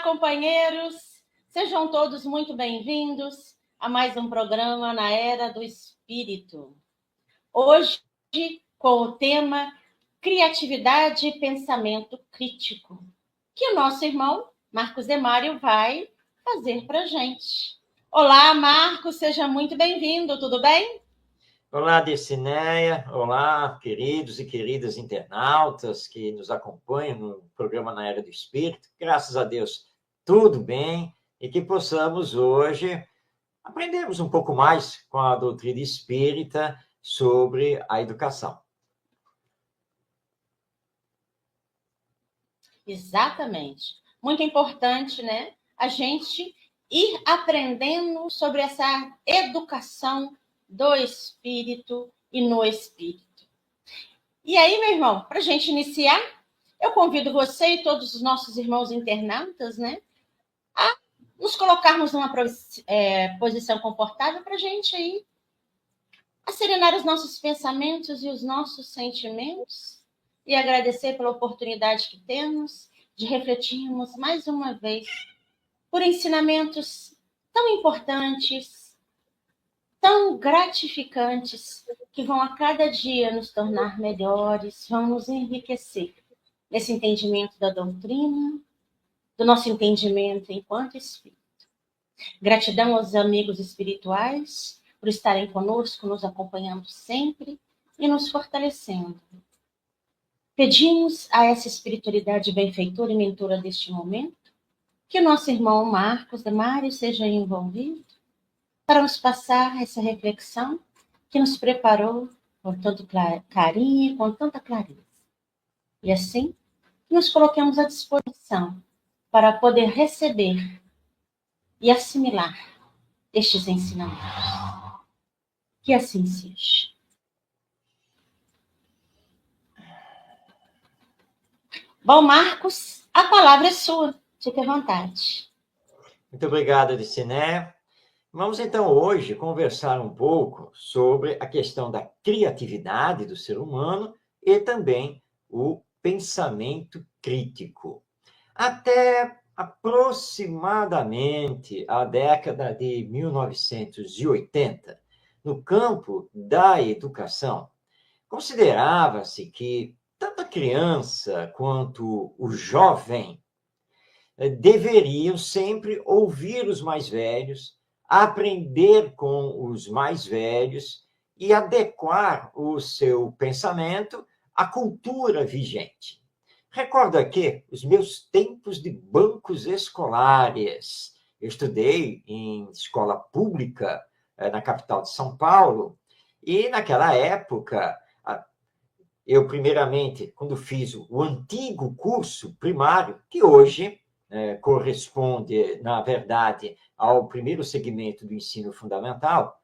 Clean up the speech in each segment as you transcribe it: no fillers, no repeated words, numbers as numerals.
companheiros! Sejam todos muito bem-vindos a mais um programa na Era do Espírito. Hoje, com o tema Criatividade e Pensamento Crítico, que o nosso irmão Marcos Demário vai fazer para a gente. Olá, Marcos, seja muito bem-vindo, tudo bem? Olá, Dircineia. Olá, queridos e queridas internautas que nos acompanham no programa Na Era do Espírito. Graças a Deus, tudo bem e que possamos hoje aprendermos um pouco mais com a doutrina espírita sobre a educação. Exatamente. Muito importante, né? A gente ir aprendendo sobre essa educação do espírito e no espírito. E aí, meu irmão, para a gente iniciar, eu convido você e todos os nossos irmãos internautas, né, a nos colocarmos numa posição confortável para a gente aí serenar os nossos pensamentos e os nossos sentimentos e agradecer pela oportunidade que temos de refletirmos mais uma vez por ensinamentos tão importantes, tão gratificantes, que vão a cada dia nos tornar melhores, vão nos enriquecer nesse entendimento da doutrina, do nosso entendimento enquanto espírito. Gratidão aos amigos espirituais por estarem conosco, nos acompanhando sempre e nos fortalecendo. Pedimos a essa espiritualidade benfeitora e mentora deste momento que o nosso irmão Marcos Demário seja envolvido para nos passar essa reflexão que nos preparou com tanto carinho e com tanta clareza. E assim, nos coloquemos à disposição para poder receber e assimilar estes ensinamentos. Que assim seja. Bom, Marcos, a palavra é sua. Fique à vontade. Muito obrigado, Dircineia. Vamos, então, hoje conversar um pouco sobre a questão da criatividade do ser humano e também o pensamento crítico. Até aproximadamente a década de 1980, no campo da educação, considerava-se que tanto a criança quanto o jovem deveriam sempre ouvir os mais velhos, aprender com os mais velhos e adequar o seu pensamento à cultura vigente. Recordo aqui os meus tempos de bancos escolares. Eu estudei em escola pública na capital de São Paulo e, naquela época, eu, primeiramente, quando fiz o antigo curso primário, que hoje corresponde, na verdade, ao primeiro segmento do ensino fundamental,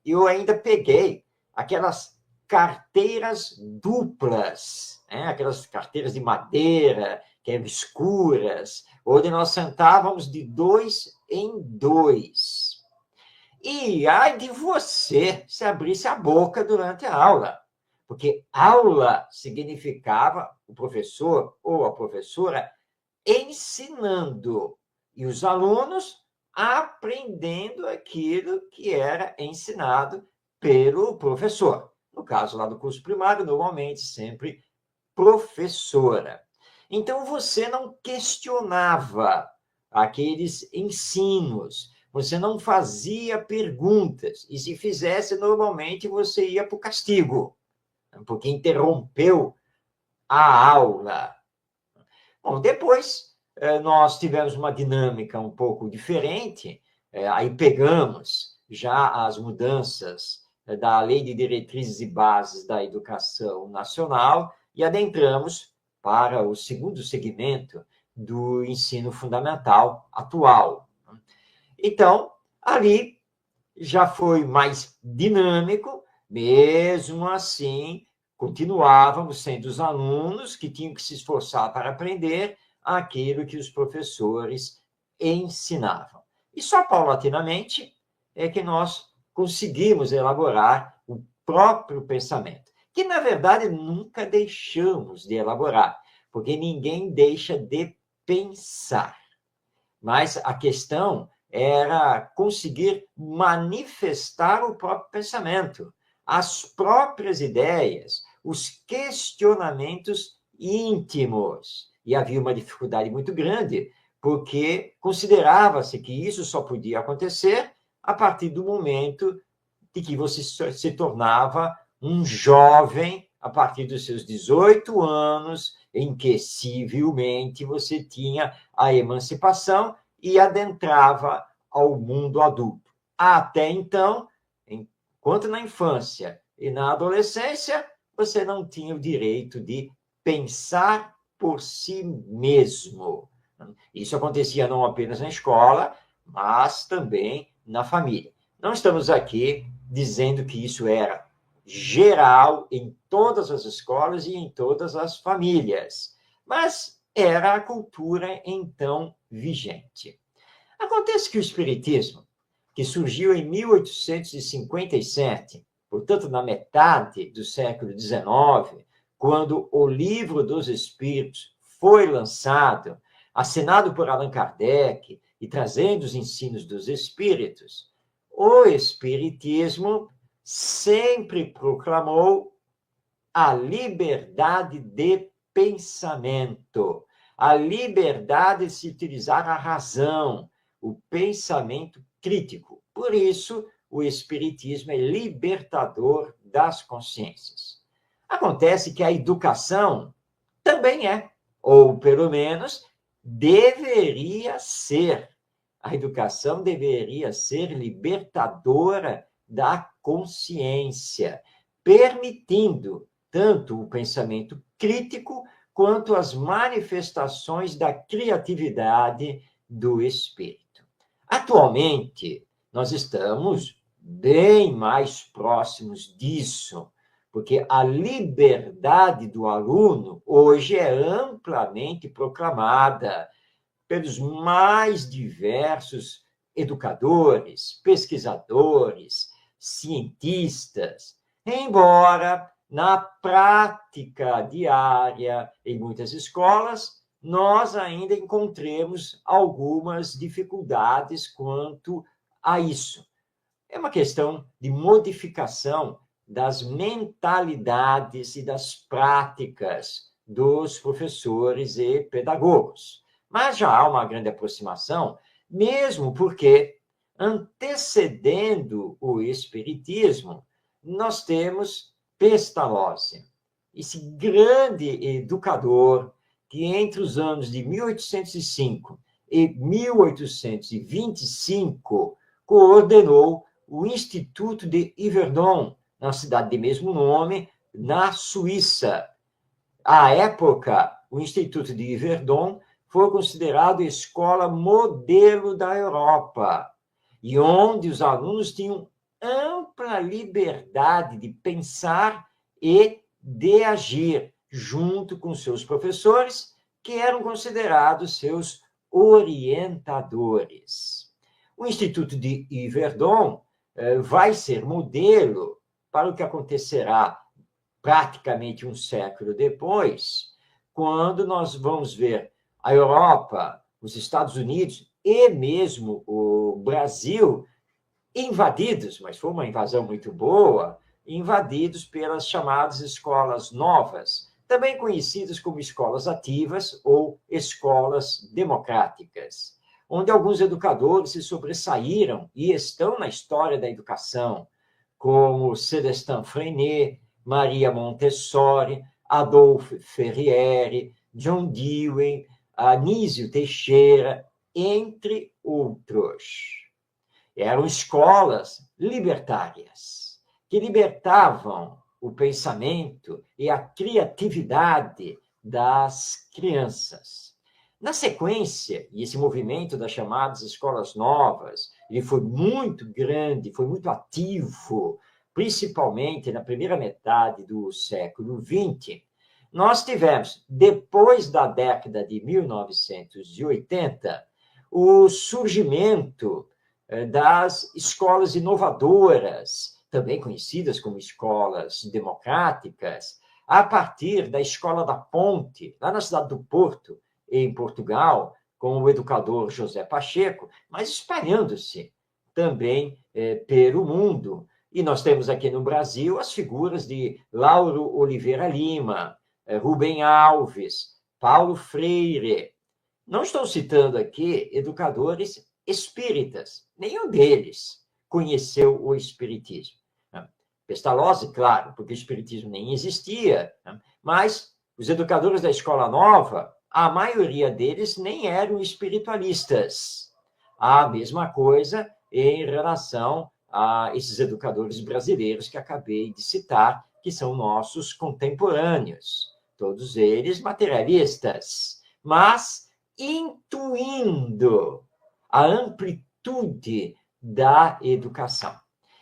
eu ainda peguei aquelas carteiras duplas, aquelas carteiras de madeira, que eram escuras, onde nós sentávamos de 2 em 2. E ai de você se abrisse a boca durante a aula, porque aula significava o professor ou a professora ensinando e os alunos aprendendo aquilo que era ensinado pelo professor. No caso lá do curso primário, normalmente sempre professora. Então você não questionava aqueles ensinos, você não fazia perguntas, e se fizesse, normalmente você ia para o castigo, porque interrompeu a aula. Bom, depois nós tivemos uma dinâmica um pouco diferente, aí pegamos já as mudanças da Lei de Diretrizes e Bases da Educação Nacional e adentramos para o segundo segmento do ensino fundamental atual. Então, ali já foi mais dinâmico, mesmo assim, continuávamos sendo os alunos que tinham que se esforçar para aprender aquilo que os professores ensinavam. E só paulatinamente é que nós conseguimos elaborar o próprio pensamento, que, na verdade, nunca deixamos de elaborar, porque ninguém deixa de pensar. mas a questão era conseguir manifestar o próprio pensamento, as próprias ideias, os questionamentos íntimos. E havia uma dificuldade muito grande, porque considerava-se que isso só podia acontecer a partir do momento de que você se tornava um jovem a partir dos seus 18 anos, em que civilmente você tinha a emancipação e adentrava ao mundo adulto. Até então, enquanto na infância e na adolescência, você não tinha o direito de pensar por si mesmo. Isso acontecia não apenas na escola, mas também na família. Não estamos aqui dizendo que isso era geral em todas as escolas e em todas as famílias, mas era a cultura então vigente. Acontece que o Espiritismo, que surgiu em 1857, portanto, na metade do século XIX, quando o Livro dos Espíritos foi lançado, assinado por Allan Kardec e trazendo os ensinos dos Espíritos, o Espiritismo sempre proclamou a liberdade de pensamento, a liberdade de se utilizar a razão, o pensamento crítico. Por isso, o Espiritismo é libertador das consciências. Acontece que a educação também é, ou pelo menos deveria ser. A educação deveria ser libertadora da consciência, permitindo tanto o pensamento crítico quanto as manifestações da criatividade do espírito. Atualmente, nós estamos bem mais próximos disso, porque a liberdade do aluno hoje é amplamente proclamada pelos mais diversos educadores, pesquisadores, cientistas, embora na prática diária em muitas escolas nós ainda encontremos algumas dificuldades quanto a isso. É uma questão de modificação das mentalidades e das práticas dos professores e pedagogos. Mas já há uma grande aproximação, mesmo porque, antecedendo o Espiritismo, nós temos Pestalozzi, esse grande educador que, entre os anos de 1805 e 1825, coordenou o Instituto de Yverdon, na cidade de mesmo nome, na Suíça. À época, o Instituto de Yverdon foi considerado escola modelo da Europa, e onde os alunos tinham ampla liberdade de pensar e de agir, junto com seus professores, que eram considerados seus orientadores. O Instituto de Yverdon vai ser modelo para o que acontecerá praticamente um século depois, quando nós vamos ver a Europa, os Estados Unidos e mesmo o Brasil invadidos, mas foi uma invasão muito boa, invadidos pelas chamadas escolas novas, também conhecidas como escolas ativas ou escolas democráticas, onde alguns educadores se sobressaíram e estão na história da educação, como Celestin Freinet, Maria Montessori, Adolphe Ferriere, John Dewey, Anísio Teixeira, entre outros. Eram escolas libertárias, que libertavam o pensamento e a criatividade das crianças. Na sequência, e esse movimento das chamadas escolas novas, ele foi muito grande, foi muito ativo, principalmente na primeira metade do século XX, nós tivemos, depois da década de 1980, o surgimento das escolas inovadoras, também conhecidas como escolas democráticas, a partir da Escola da Ponte, lá na cidade do Porto, em Portugal, com o educador José Pacheco, mas espalhando-se também pelo mundo. E nós temos aqui no Brasil as figuras de Lauro Oliveira Lima, Rubem Alves, Paulo Freire. Não estou citando aqui educadores espíritas, nenhum deles conheceu o espiritismo. Pestalozzi, claro, porque o espiritismo nem existia, mas os educadores da Escola Nova, a maioria deles nem eram espiritualistas. A mesma coisa em relação a esses educadores brasileiros que acabei de citar, que são nossos contemporâneos, todos eles materialistas, mas intuindo a amplitude da educação.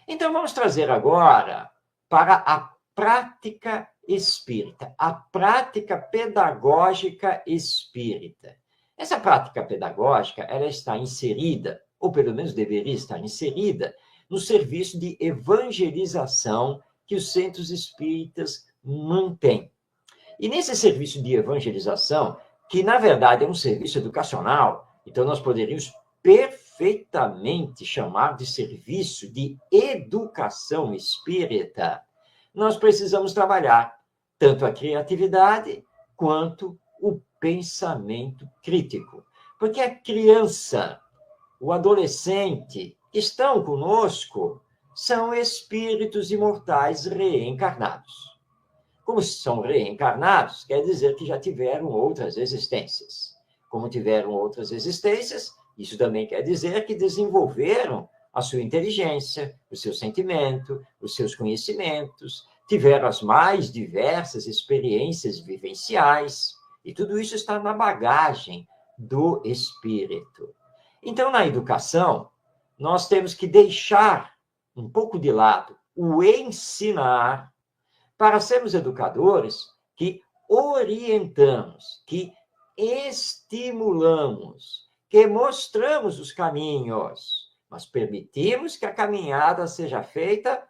Então, vamos trazer agora para a prática espírita, a prática pedagógica espírita. Essa prática pedagógica, ela está inserida, ou pelo menos deveria estar inserida, no serviço de evangelização que os centros espíritas mantêm. E nesse serviço de evangelização, que na verdade é um serviço educacional, então nós poderíamos perfeitamente chamar de serviço de educação espírita, nós precisamos trabalhar tanto a criatividade quanto o pensamento crítico. Porque a criança, o adolescente que estão conosco são espíritos imortais reencarnados. Como são reencarnados, quer dizer que já tiveram outras existências. Como tiveram outras existências, isso também quer dizer que desenvolveram a sua inteligência, o seu sentimento, os seus conhecimentos, tiveram as mais diversas experiências vivenciais, e tudo isso está na bagagem do espírito. Então, na educação, nós temos que deixar um pouco de lado o ensinar para sermos educadores que orientamos, que estimulamos, que mostramos os caminhos, mas permitimos que a caminhada seja feita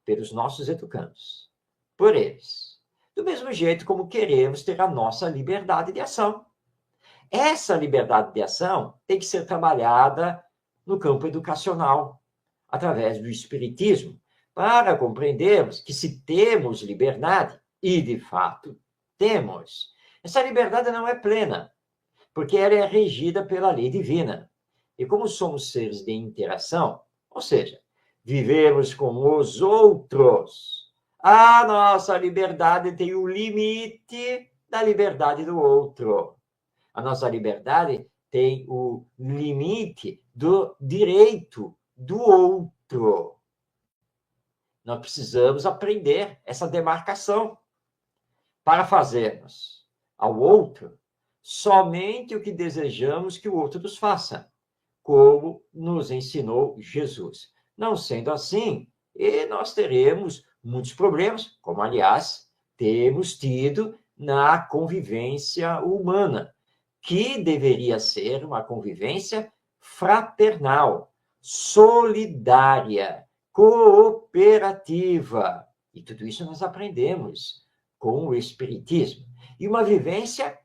pelos nossos educandos, por eles. Do mesmo jeito como queremos ter a nossa liberdade de ação. Essa liberdade de ação tem que ser trabalhada no campo educacional, através do espiritismo, para compreendermos que se temos liberdade, e de fato temos, essa liberdade não é plena, porque ela é regida pela lei divina. E como somos seres de interação, ou seja, vivemos com os outros, a nossa liberdade tem o limite da liberdade do outro. A nossa liberdade tem o limite do direito do outro. Nós precisamos aprender essa demarcação para fazermos ao outro somente o que desejamos que o outro nos faça, como nos ensinou Jesus. Não sendo assim, nós teremos muitos problemas, como, aliás, temos tido na convivência humana, que deveria ser uma convivência fraternal, solidária, cooperativa. E tudo isso nós aprendemos com o Espiritismo. E uma vivência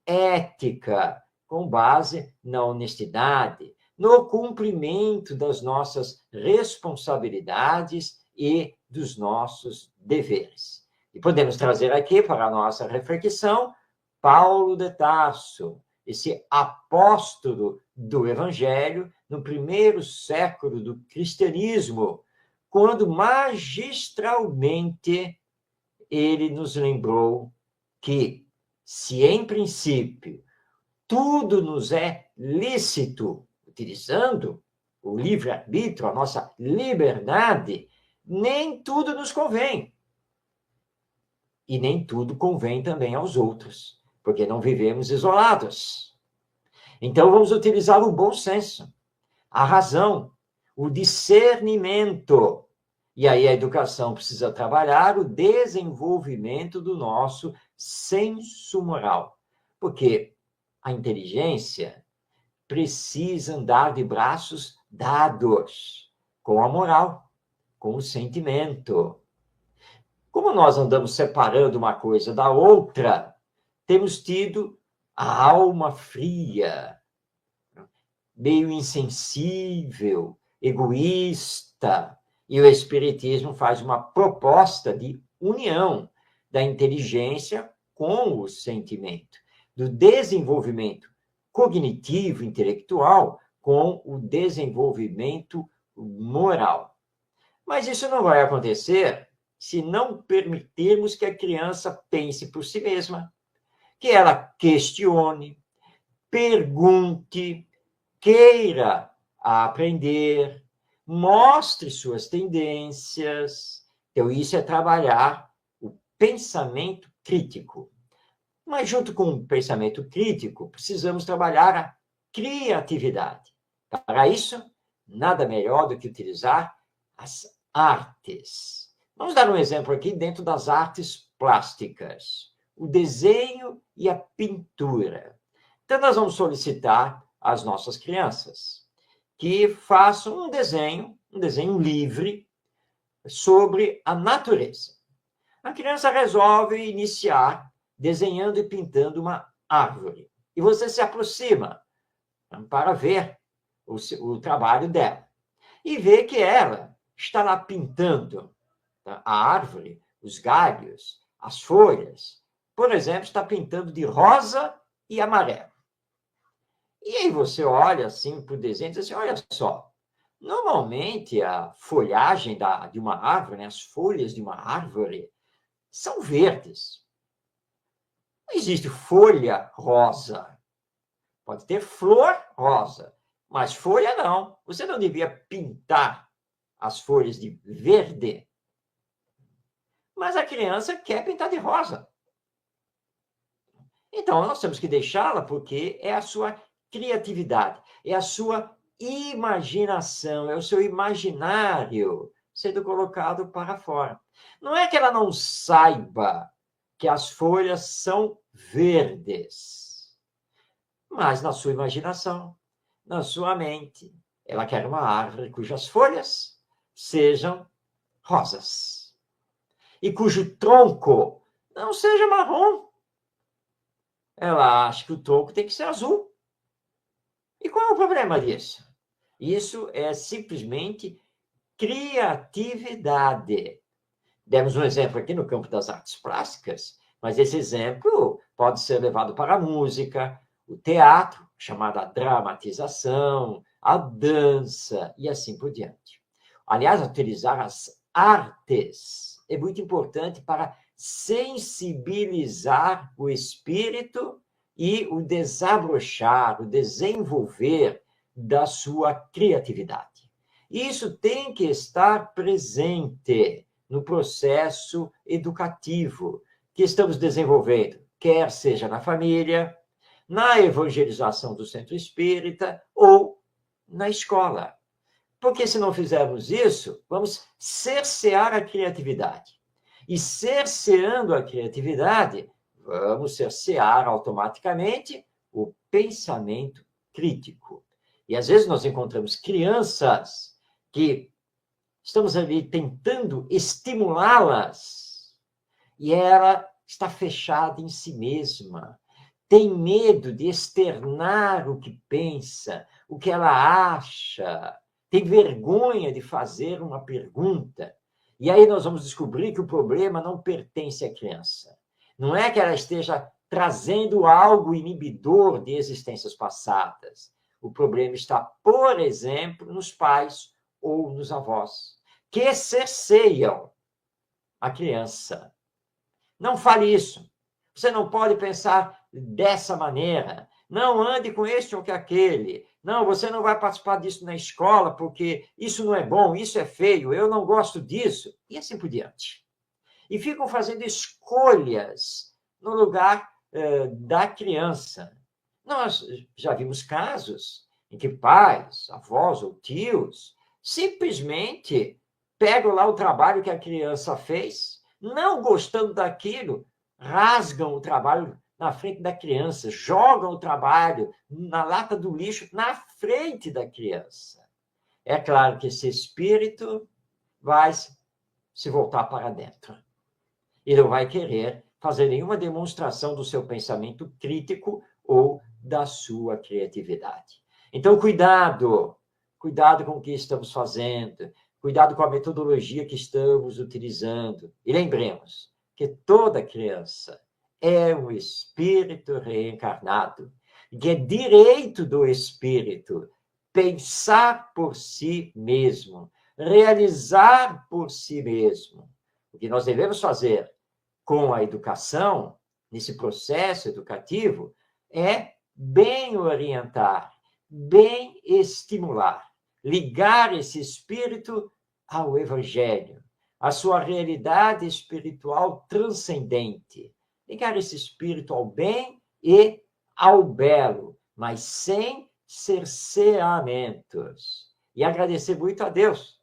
ética, com base na honestidade, no cumprimento das nossas responsabilidades e dos nossos deveres. E podemos trazer aqui para a nossa reflexão Paulo de Tarso, esse apóstolo do Evangelho no primeiro século do cristianismo, quando magistralmente ele nos lembrou que, se em princípio tudo nos é lícito, utilizando o livre-arbítrio, a nossa liberdade, nem tudo nos convém. E nem tudo convém também aos outros, porque não vivemos isolados. Então, vamos utilizar o bom senso, a razão, o discernimento. E aí a educação precisa trabalhar o desenvolvimento do nosso senso moral, porque a inteligência precisa andar de braços dados com a moral, com o sentimento. Como nós andamos separando uma coisa da outra, temos tido a alma fria, meio insensível, egoísta. E o Espiritismo faz uma proposta de união da inteligência com o sentimento, do desenvolvimento cognitivo, intelectual, com o desenvolvimento moral. Mas isso não vai acontecer se não permitirmos que a criança pense por si mesma, que ela questione, pergunte, queira aprender, mostre suas tendências. Então, isso é trabalhar o pensamento crítico. Mas, junto com o pensamento crítico, precisamos trabalhar a criatividade. Para isso, nada melhor do que utilizar as artes. Vamos dar um exemplo aqui dentro das artes plásticas: o desenho e a pintura. Então, nós vamos solicitar às nossas crianças que façam um desenho livre sobre a natureza. A criança resolve iniciar desenhando e pintando uma árvore. E você se aproxima para ver o trabalho dela. E vê que ela está lá pintando a árvore, os galhos, as folhas. Por exemplo, está pintando de rosa e amarelo. E aí você olha assim para o desenho e diz assim, olha só, normalmente a folhagem de uma árvore, né, as folhas de uma árvore, são verdes. Não existe folha rosa. Pode ter flor rosa, mas folha não. Você não devia pintar as folhas de verde. Mas a criança quer pintar de rosa. Então, nós temos que deixá-la porque é a sua criatividade, é a sua imaginação, é o seu imaginário sendo colocado para fora. Não é que ela não saiba que as folhas são verdes, mas na sua imaginação, na sua mente, ela quer uma árvore cujas folhas sejam rosas e cujo tronco não seja marrom. Ela acha que o tronco tem que ser azul. E qual é o problema disso? Isso é simplesmente criatividade. Demos um exemplo aqui no campo das artes plásticas, mas esse exemplo pode ser levado para a música, o teatro, chamada dramatização, a dança e assim por diante. Aliás, utilizar as artes é muito importante para sensibilizar o espírito e o desabrochar, o desenvolver da sua criatividade. Isso tem que estar presente no processo educativo que estamos desenvolvendo, quer seja na família, na evangelização do centro espírita ou na escola. Porque se não fizermos isso, vamos cercear a criatividade. E cerceando a criatividade, vamos cercear automaticamente o pensamento crítico. E às vezes nós encontramos crianças que estamos ali tentando estimulá-las e ela está fechada em si mesma, tem medo de externar o que pensa, o que ela acha, tem vergonha de fazer uma pergunta. E aí nós vamos descobrir que o problema não pertence à criança. Não é que ela esteja trazendo algo inibidor de existências passadas. O problema está, por exemplo, nos pais ou nos avós, que cerceiam a criança. Não fale isso. Você não pode pensar dessa maneira. Não ande com este ou com aquele. Não, você não vai participar disso na escola porque isso não é bom, isso é feio, eu não gosto disso. E assim por diante. E ficam fazendo escolhas no lugar da criança. Nós já vimos casos em que pais, avós ou tios simplesmente pegam lá o trabalho que a criança fez, não gostando daquilo, rasgam o trabalho na frente da criança, jogam o trabalho na lata do lixo na frente da criança. É claro que esse espírito vai se voltar para dentro. E não vai querer fazer nenhuma demonstração do seu pensamento crítico ou da sua criatividade. Então, cuidado com o que estamos fazendo, cuidado com a metodologia que estamos utilizando. E lembremos que toda criança é um espírito reencarnado, e que é direito do espírito pensar por si mesmo, realizar por si mesmo. O que nós devemos fazer com a educação, nesse processo educativo, é bem orientar, bem estimular, ligar esse espírito ao Evangelho, à sua realidade espiritual transcendente, ligar esse espírito ao bem e ao belo, mas sem cerceamentos. E agradecer muito a Deus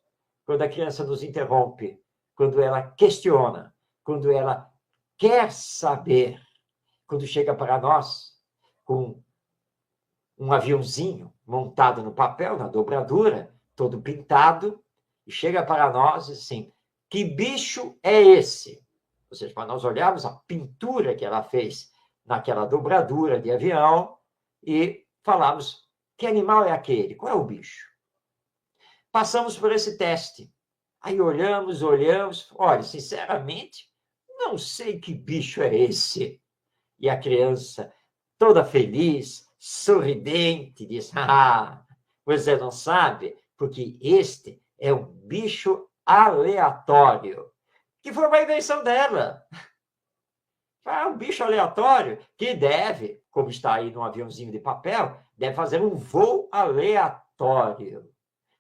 quando a criança nos interrompe, quando ela questiona, quando ela quer saber, quando chega para nós com um aviãozinho montado no papel, na dobradura, todo pintado, e chega para nós assim, que bicho é esse? Ou seja, para nós olharmos a pintura que ela fez naquela dobradura de avião e falarmos, que animal é aquele? Qual é o bicho? Passamos por esse teste. Aí olhamos, olha, sinceramente, não sei que bicho é esse. E a criança, toda feliz, sorridente, diz, você não sabe, porque este é um bicho aleatório, que foi uma invenção dela. Um bicho aleatório que deve, como está aí num aviãozinho de papel, deve fazer um voo aleatório.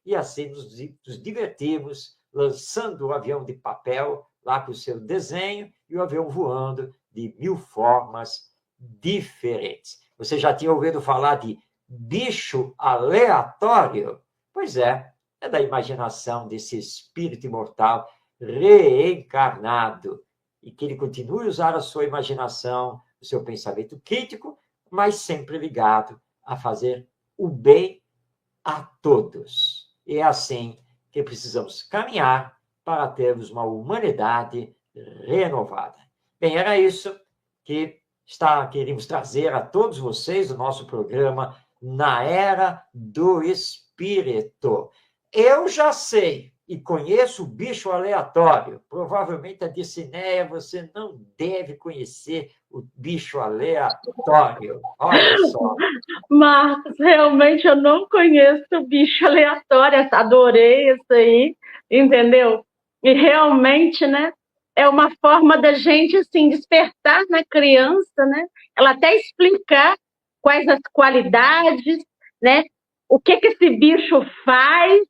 E assim nos divertimos, lançando o avião de papel lá com o seu desenho e o avião voando de 1000 formas diferentes. Você já tinha ouvido falar de bicho aleatório? Pois é da imaginação desse espírito imortal reencarnado. E que ele continue a usar a sua imaginação, o seu pensamento crítico, mas sempre ligado a fazer o bem a todos. E é assim que precisamos caminhar para termos uma humanidade renovada. Bem, era isso que queríamos trazer a todos vocês do nosso programa Na Era do Espírito. Eu já sei e conheço o bicho aleatório. Provavelmente a Dicineia, você não deve conhecer o bicho aleatório. Olha só. Marcos, realmente eu não conheço o bicho aleatório. Adorei isso aí, entendeu? E realmente, né, é uma forma da gente, assim, despertar na criança, né? Ela até explicar quais as qualidades, né? O que esse bicho faz,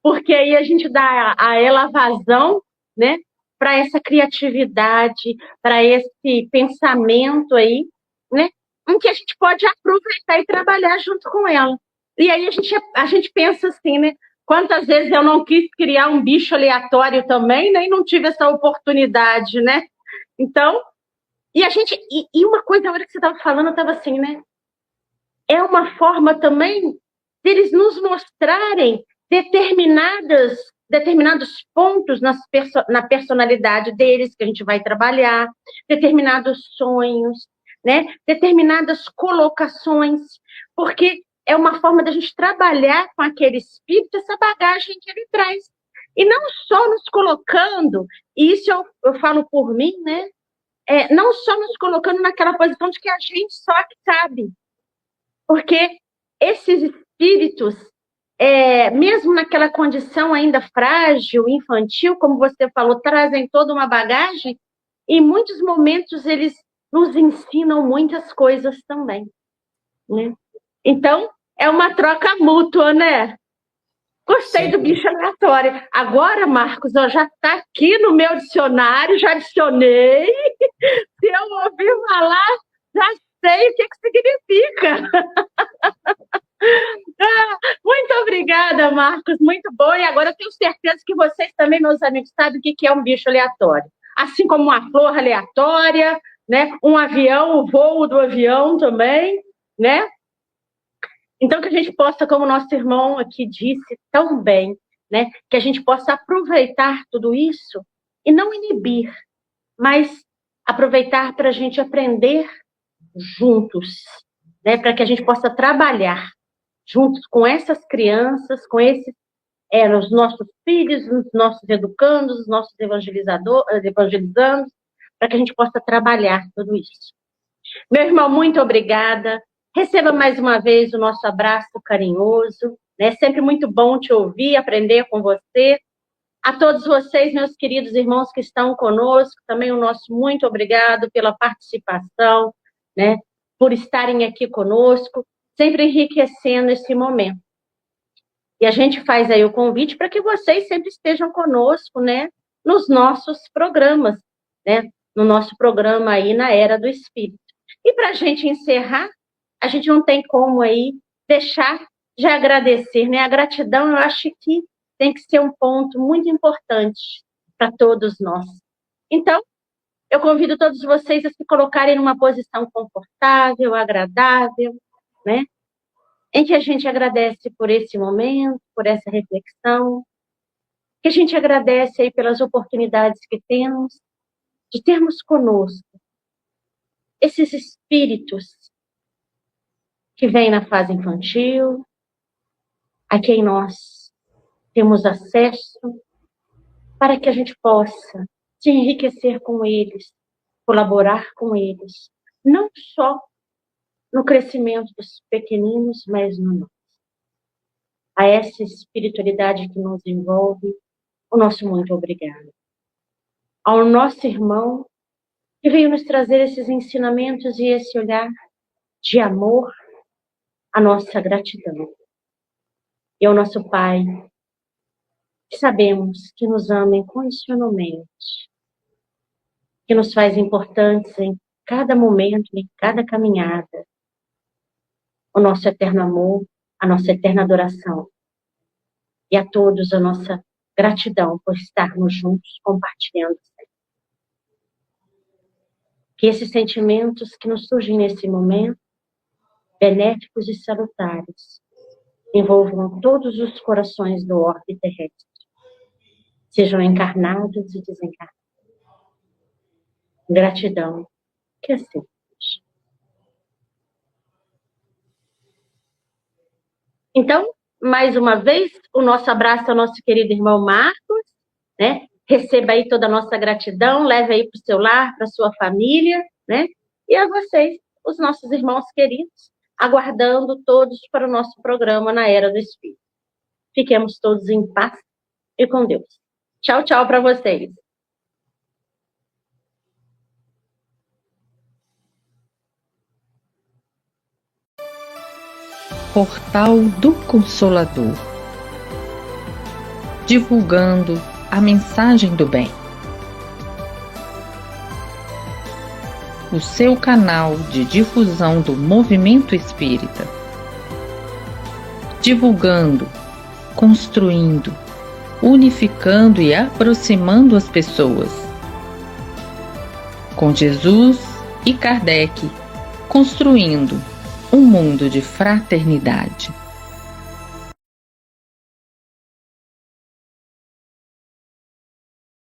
porque aí a gente dá a ela vazão, né, para essa criatividade, para esse pensamento aí, né, em que a gente pode aproveitar e trabalhar junto com ela. E aí a gente pensa assim, né, quantas vezes eu não quis criar um bicho aleatório também, né, e não tive essa oportunidade, né? Então, e uma coisa, a hora que você estava falando, eu estava assim, né, é uma forma também deles nos mostrarem determinados pontos na personalidade deles que a gente vai trabalhar, determinados sonhos, né? Determinadas colocações, porque é uma forma da gente trabalhar com aquele espírito, essa bagagem que ele traz. E não só nos colocando, e isso eu falo por mim, né? Não só nos colocando naquela posição de que a gente só que sabe, porque esses espíritos, mesmo naquela condição ainda frágil, infantil, como você falou, trazem toda uma bagagem, e em muitos momentos eles nos ensinam muitas coisas também, né? Então, é uma troca mútua, né? Gostei do bicho aleatório. Agora, Marcos, já está aqui no meu dicionário, já adicionei. Se eu ouvir falar, já sei o que significa. Muito obrigada, Marcos, muito bom. E agora eu tenho certeza que vocês também, meus amigos, sabem o que é um bicho aleatório. Assim como uma flor aleatória, né? Um avião, o voo do avião também, né? Então, que a gente possa, como nosso irmão aqui disse tão bem, né? Que a gente possa aproveitar tudo isso e não inibir, mas aproveitar para a gente aprender juntos, né? Para que a gente possa trabalhar juntos com essas crianças, com esses os nossos filhos, os nossos educandos, os nossos evangelizandos, para que a gente possa trabalhar tudo isso. Meu irmão, muito obrigada. Receba mais uma vez o nosso abraço carinhoso. É sempre muito bom te ouvir, aprender com você. A todos vocês, meus queridos irmãos que estão conosco, também o nosso muito obrigado pela participação, né? Por estarem aqui conosco, sempre enriquecendo esse momento. E a gente faz aí o convite para que vocês sempre estejam conosco, né? Nos nossos programas, né? No nosso programa aí na Era do Espírito. E para a gente encerrar, a gente não tem como aí deixar de agradecer, né? A gratidão, eu acho que tem que ser um ponto muito importante para todos nós. Então, eu convido todos vocês a se colocarem numa posição confortável, agradável, né? Em que a gente agradece por esse momento, por essa reflexão, que a gente agradece aí pelas oportunidades que temos de termos conosco esses espíritos que vêm na fase infantil, a quem nós temos acesso, para que a gente possa se enriquecer com eles, colaborar com eles, não só no crescimento dos pequeninos, mas no nosso. A essa espiritualidade que nos envolve, o nosso muito obrigado. Ao nosso irmão, que veio nos trazer esses ensinamentos e esse olhar de amor, a nossa gratidão. E ao nosso Pai, que sabemos que nos ama incondicionalmente, que nos faz importantes em cada momento, em cada caminhada, o nosso eterno amor, a nossa eterna adoração. E a todos a nossa gratidão por estarmos juntos, compartilhando sempre. Que esses sentimentos que nos surgem nesse momento, benéficos e salutares, envolvam todos os corações do orbe terrestre, sejam encarnados e desencarnados. Gratidão, que assim seja. Então, mais uma vez, o nosso abraço ao nosso querido irmão Marcos, né? Receba aí toda a nossa gratidão, leve aí para o seu lar, para a sua família, né? E a vocês, os nossos irmãos queridos, aguardando todos para o nosso programa na Era do Espírito. Fiquemos todos em paz e com Deus. Tchau, tchau para vocês. Portal do Consolador, divulgando a mensagem do bem. O seu canal de difusão do movimento espírita. Divulgando, construindo, unificando e aproximando as pessoas. Com Jesus e Kardec, construindo um mundo de fraternidade.